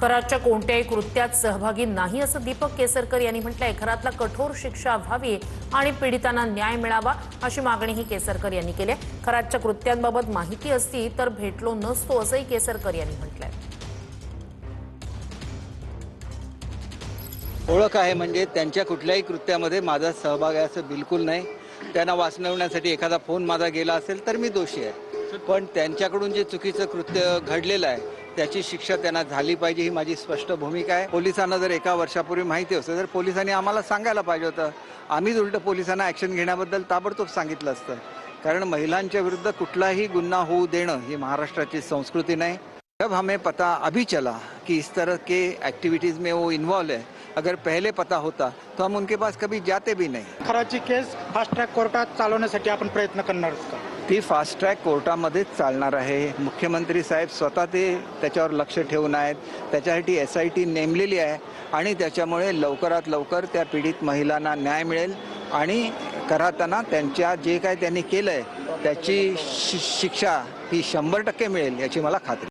कराच्या कोणत्याही कृत्यात सहभागी नाही असं दीपक केसरकर यांनी म्हटलंय। घरातला कठोर शिक्षा व्हावी आणि पीडितांना न्याय मिळावा अशी मागणीही केसरकर यांनी केली आहे। कराच्या कृत्यांबाबत माहिती असती तर भेटलो नसतो असंही केसरकर यांनी म्हटलंय। ओळख आहे म्हणजे त्यांच्या कुठल्याही कृत्यामध्ये माझा सहभाग आहे असं बिलकुल नाही। त्यांना वाचवण्यासाठी एखादा फोन माझा गेला असेल तर मी दोषी आहे, पण त्यांच्याकडून जे चुकीचं कृत्य घडलेलं आहे त्याची शिक्षा त्यांना झाली पाहिजे ही माझी स्पष्ट भूमिका आहे। पोलिसांना जर एका वर्षापूर्वी माहिती असतं तर पोलिसांनी आम्हाला सांगायला पाहिजे होतं। आम्हीच उलट पोलिसांना ॲक्शन घेण्याबद्दल ताबडतोब सांगितलं असतं, कारण महिलांच्या विरुद्ध कुठलाही गुन्हा होऊ देणं ही महाराष्ट्राची संस्कृती नाही। जब हमें पता अभी चला कि इस तरह के एक्टिविटीज़ में वो इन्वॉल्व है, अगर पहले पता होता तो हम उनके पास कभी जाते भी नहीं। कराची केस फास्ट ट्रॅक कोर्टात चालवण्यासाठी आपण प्रयत्न करणार आहोत का? ती फास्ट ट्रॅक कोर्टामध्येच चालणार आहे। मुख्यमंत्री साहेब स्वतः त्याच्यावर लक्ष ठेवून आहेत, त्याच्यासाठी SIT नेमलेली आहे आणि त्याच्यामुळे लवकरात लवकर त्या पीडित महिलांना न्याय मिळेल आणि करताना त्यांच्या जे काय त्यांनी केलंय त्याची शिक्षा ही 100% मिळेल याची मला खात्री।